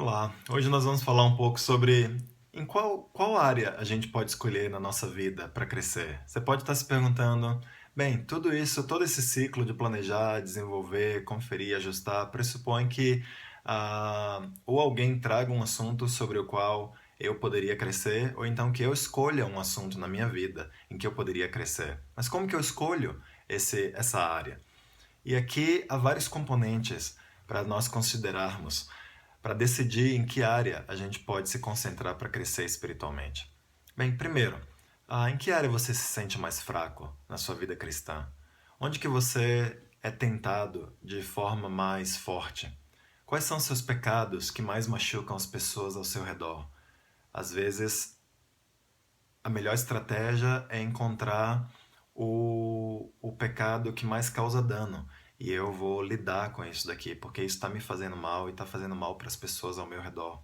Olá, hoje nós vamos falar um pouco sobre em qual área a gente pode escolher na nossa vida para crescer. Você pode estar se perguntando, bem, tudo isso, todo esse ciclo de planejar, desenvolver, conferir, ajustar, pressupõe que ou alguém traga um assunto sobre o qual eu poderia crescer, ou então que eu escolha um assunto na minha vida em que eu poderia crescer. Mas como que eu escolho essa área? E aqui há vários componentes para nós considerarmos, para decidir em que área a gente pode se concentrar para crescer espiritualmente. Bem, primeiro, em que área você se sente mais fraco na sua vida cristã? Onde que você é tentado de forma mais forte? Quais são seus pecados que mais machucam as pessoas ao seu redor? Às vezes, a melhor estratégia é encontrar o pecado que mais causa dano. E eu vou lidar com isso daqui, porque isso está me fazendo mal e está fazendo mal para as pessoas ao meu redor.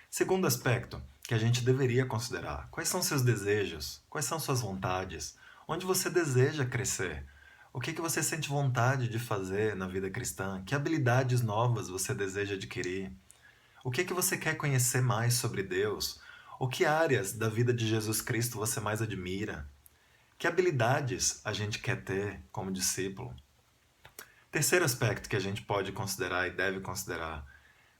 Segundo aspecto que a gente deveria considerar: quais são seus desejos? Quais são suas vontades? Onde você deseja crescer? O que você sente vontade de fazer na vida cristã? Que habilidades novas você deseja adquirir? O que você quer conhecer mais sobre Deus? Ou que áreas da vida de Jesus Cristo você mais admira? Que habilidades a gente quer ter como discípulo? Terceiro aspecto que a gente pode considerar e deve considerar: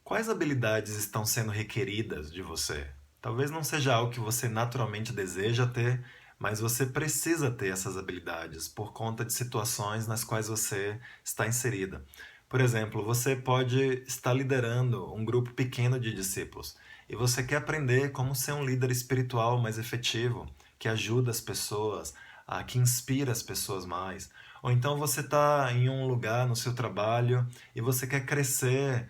quais habilidades estão sendo requeridas de você? Talvez não seja algo que você naturalmente deseja ter, mas você precisa ter essas habilidades por conta de situações nas quais você está inserida. Por exemplo, você pode estar liderando um grupo pequeno de discípulos e você quer aprender como ser um líder espiritual mais efetivo, que ajuda as pessoas, que inspira as pessoas mais. Ou então você está em um lugar no seu trabalho e você quer crescer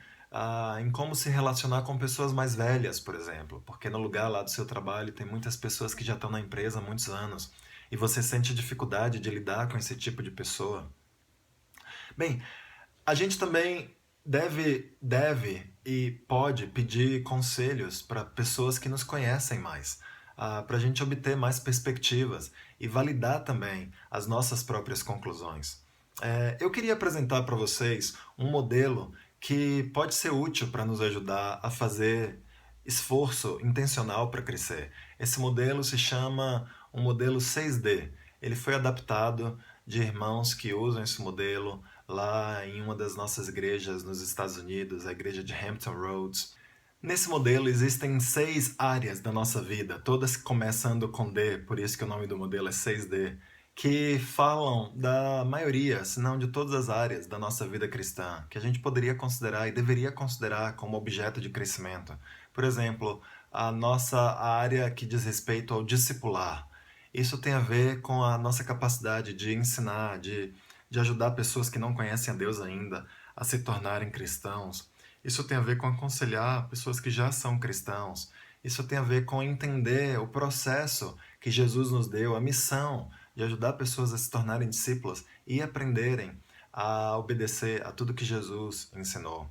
em como se relacionar com pessoas mais velhas, por exemplo, porque no lugar lá do seu trabalho tem muitas pessoas que já estão na empresa há muitos anos e você sente dificuldade de lidar com esse tipo de pessoa. Bem, a gente também deve e pode pedir conselhos para pessoas que nos conhecem mais, para a gente obter mais perspectivas e validar também as nossas próprias conclusões. Eu queria apresentar para vocês um modelo que pode ser útil para nos ajudar a fazer esforço intencional para crescer. Esse modelo se chama um modelo 6D. Ele foi adaptado de irmãos que usam esse modelo lá em uma das nossas igrejas nos Estados Unidos, a igreja de Hampton Roads. Nesse modelo existem 6 áreas da nossa vida, todas começando com D, por isso que o nome do modelo é 6D, que falam da maioria, se não de todas as áreas da nossa vida cristã, que a gente poderia considerar e deveria considerar como objeto de crescimento. Por exemplo, a nossa área que diz respeito ao discipular. Isso tem a ver com a nossa capacidade de ensinar, de ajudar pessoas que não conhecem a Deus ainda a se tornarem cristãos. Isso tem a ver com aconselhar pessoas que já são cristãos. Isso tem a ver com entender o processo que Jesus nos deu, a missão de ajudar pessoas a se tornarem discípulas e aprenderem a obedecer a tudo que Jesus ensinou.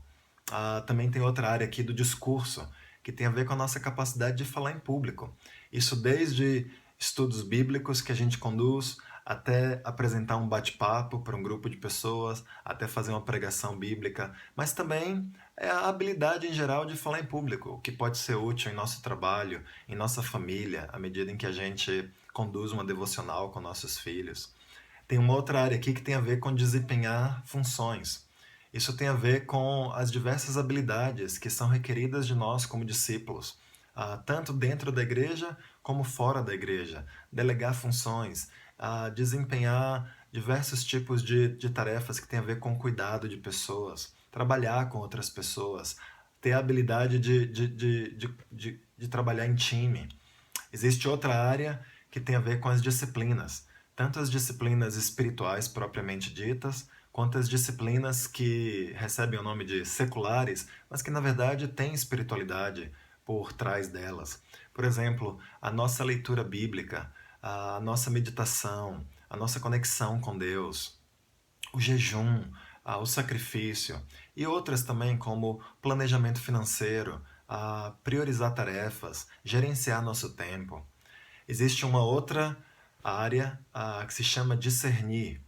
Também tem outra área aqui do discurso, que tem a ver com a nossa capacidade de falar em público. Isso desde estudos bíblicos que a gente conduz, até apresentar um bate-papo para um grupo de pessoas, até fazer uma pregação bíblica, mas também é a habilidade em geral de falar em público, o que pode ser útil em nosso trabalho, em nossa família, à medida em que a gente conduz uma devocional com nossos filhos. Tem uma outra área aqui que tem a ver com desempenhar funções. Isso tem a ver com as diversas habilidades que são requeridas de nós como discípulos, tanto dentro da igreja como fora da igreja. Delegar funções, desempenhar diversos tipos de tarefas que têm a ver com cuidado de pessoas, trabalhar com outras pessoas, ter a habilidade de trabalhar em time. Existe outra área que tem a ver com as disciplinas, tanto as disciplinas espirituais propriamente ditas, quanto as disciplinas que recebem o nome de seculares, mas que na verdade têm espiritualidade por trás delas. Por exemplo, a nossa leitura bíblica, a nossa meditação, a nossa conexão com Deus, o jejum, o sacrifício e outras também como planejamento financeiro, priorizar tarefas, gerenciar nosso tempo. Existe uma outra área que se chama discernir.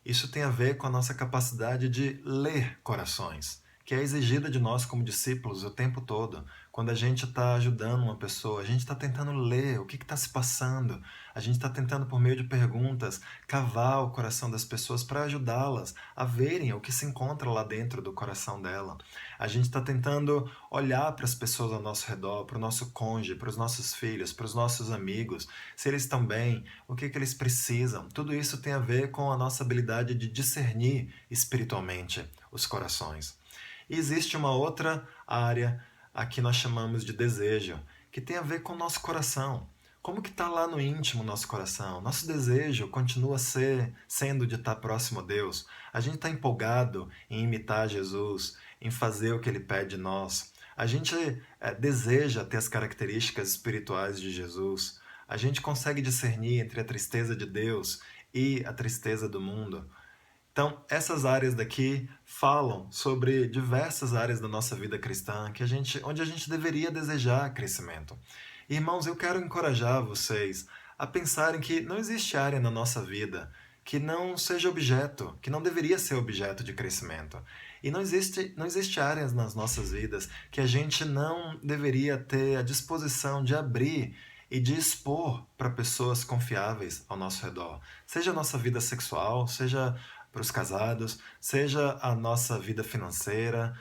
Isso tem a ver com a nossa capacidade de ler corações, que é exigida de nós como discípulos o tempo todo. Quando a gente está ajudando uma pessoa, a gente está tentando ler o que está se passando, a gente está tentando, por meio de perguntas, cavar o coração das pessoas para ajudá-las a verem o que se encontra lá dentro do coração dela. A gente está tentando olhar para as pessoas ao nosso redor, para o nosso cônjuge, para os nossos filhos, para os nossos amigos, se eles estão bem, o que eles precisam. Tudo isso tem a ver com a nossa habilidade de discernir espiritualmente os corações. E existe uma outra área, aqui nós chamamos de desejo, que tem a ver com o nosso coração. Como que está lá no íntimo nosso coração? Nosso desejo continua sendo de estar próximo a Deus. A gente está empolgado em imitar Jesus, em fazer o que Ele pede de nós. A gente deseja ter as características espirituais de Jesus. A gente consegue discernir entre a tristeza de Deus e a tristeza do mundo. Então, essas áreas daqui falam sobre diversas áreas da nossa vida cristã onde a gente deveria desejar crescimento. Irmãos, eu quero encorajar vocês a pensarem que não existe área na nossa vida que não seja objeto, que não deveria ser objeto de crescimento. E não existe áreas nas nossas vidas que a gente não deveria ter a disposição de abrir e de expor para pessoas confiáveis ao nosso redor. Seja a nossa vida sexual, seja para os casados, seja a nossa vida financeira,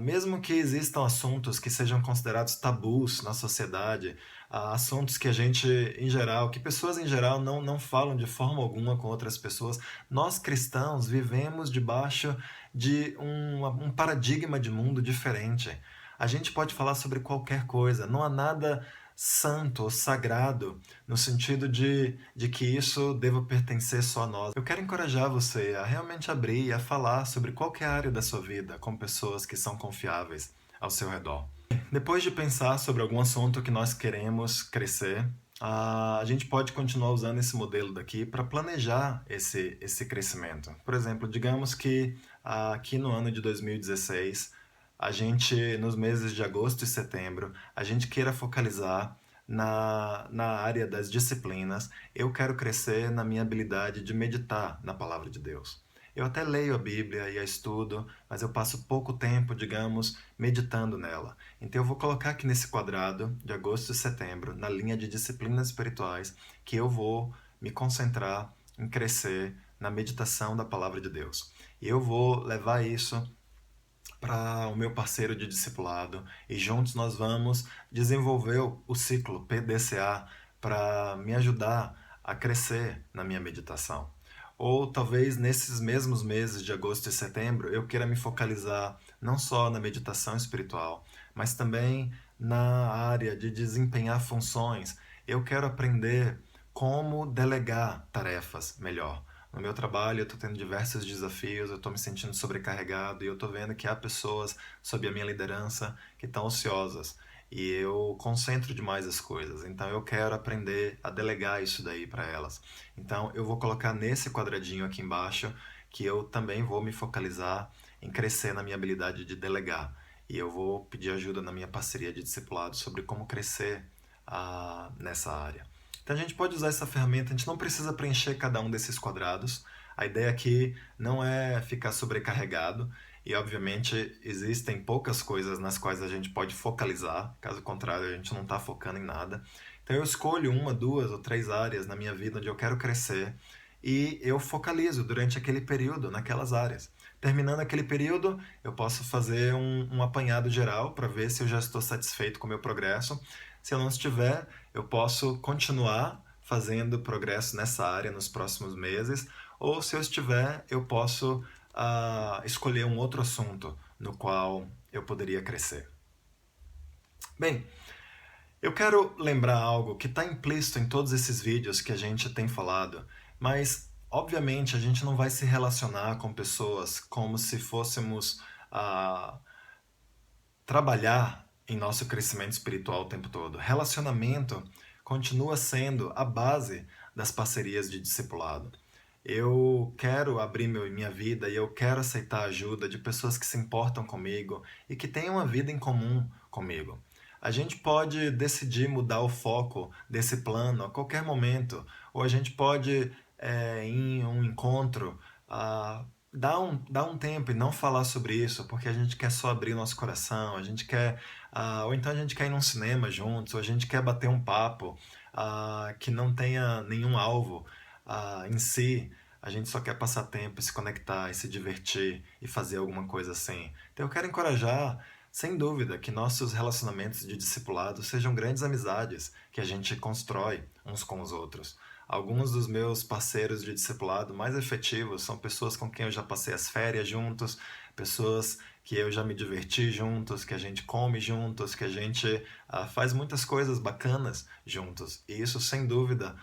mesmo que existam assuntos que sejam considerados tabus na sociedade, assuntos que a gente, em geral, que pessoas em geral não falam de forma alguma com outras pessoas, nós cristãos vivemos debaixo de um paradigma de mundo diferente. A gente pode falar sobre qualquer coisa, não há nada santo ou sagrado no sentido de que isso deva pertencer só a nós. Eu quero encorajar você a realmente abrir e a falar sobre qualquer área da sua vida com pessoas que são confiáveis ao seu redor. Depois de pensar sobre algum assunto que nós queremos crescer, a gente pode continuar usando esse modelo daqui para planejar esse crescimento. Por exemplo, digamos que aqui no ano de 2016, a gente, nos meses de agosto e setembro, a gente queira focalizar na área das disciplinas. Eu quero crescer na minha habilidade de meditar na palavra de Deus. Eu até leio a Bíblia e a estudo, mas eu passo pouco tempo, digamos, meditando nela. Então eu vou colocar aqui nesse quadrado de agosto e setembro, na linha de disciplinas espirituais, que eu vou me concentrar em crescer na meditação da palavra de Deus. E eu vou levar isso para o meu parceiro de discipulado e juntos nós vamos desenvolver o ciclo PDCA para me ajudar a crescer na minha meditação. Ou talvez nesses mesmos meses de agosto e setembro eu queira me focalizar não só na meditação espiritual, mas também na área de desempenhar funções. Eu quero aprender como delegar tarefas melhor. No meu trabalho, eu estou tendo diversos desafios, eu estou me sentindo sobrecarregado e eu estou vendo que há pessoas sob a minha liderança que estão ociosas e eu concentro demais as coisas. Então eu quero aprender a delegar isso daí para elas. Então eu vou colocar nesse quadradinho aqui embaixo que eu também vou me focalizar em crescer na minha habilidade de delegar. E eu vou pedir ajuda na minha parceria de discipulado sobre como crescer nessa área. Então a gente pode usar essa ferramenta, a gente não precisa preencher cada um desses quadrados. A ideia aqui não é ficar sobrecarregado e, obviamente, existem poucas coisas nas quais a gente pode focalizar, caso contrário, a gente não está focando em nada. Então eu escolho uma, duas ou três áreas na minha vida onde eu quero crescer e eu focalizo durante aquele período naquelas áreas. Terminando aquele período, eu posso fazer um apanhado geral para ver se eu já estou satisfeito com o meu progresso. Se eu não estiver, eu posso continuar fazendo progresso nessa área nos próximos meses, ou se eu estiver, eu posso escolher um outro assunto no qual eu poderia crescer. Bem, eu quero lembrar algo que está implícito em todos esses vídeos que a gente tem falado, mas obviamente a gente não vai se relacionar com pessoas como se fôssemos trabalhar em nosso crescimento espiritual o tempo todo. Relacionamento continua sendo a base das parcerias de discipulado. Eu quero abrir minha vida e eu quero aceitar a ajuda de pessoas que se importam comigo e que têm uma vida em comum comigo. A gente pode decidir mudar o foco desse plano a qualquer momento, ou a gente pode, em um encontro, dá um tempo e não falar sobre isso, porque a gente quer só abrir nosso coração, a gente quer, ou então a gente quer ir num cinema juntos, ou a gente quer bater um papo que não tenha nenhum alvo em si. A gente só quer passar tempo, e se conectar e se divertir e fazer alguma coisa assim. Então eu quero encorajar, sem dúvida, que nossos relacionamentos de discipulado sejam grandes amizades que a gente constrói uns com os outros. Alguns dos meus parceiros de discipulado mais efetivos são pessoas com quem eu já passei as férias juntos, pessoas que eu já me diverti juntos, que a gente come juntos, que a gente faz muitas coisas bacanas juntos. E isso, sem dúvida,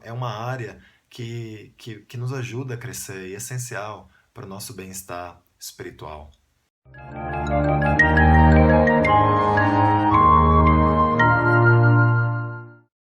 é uma área que nos ajuda a crescer e é essencial para o nosso bem-estar espiritual.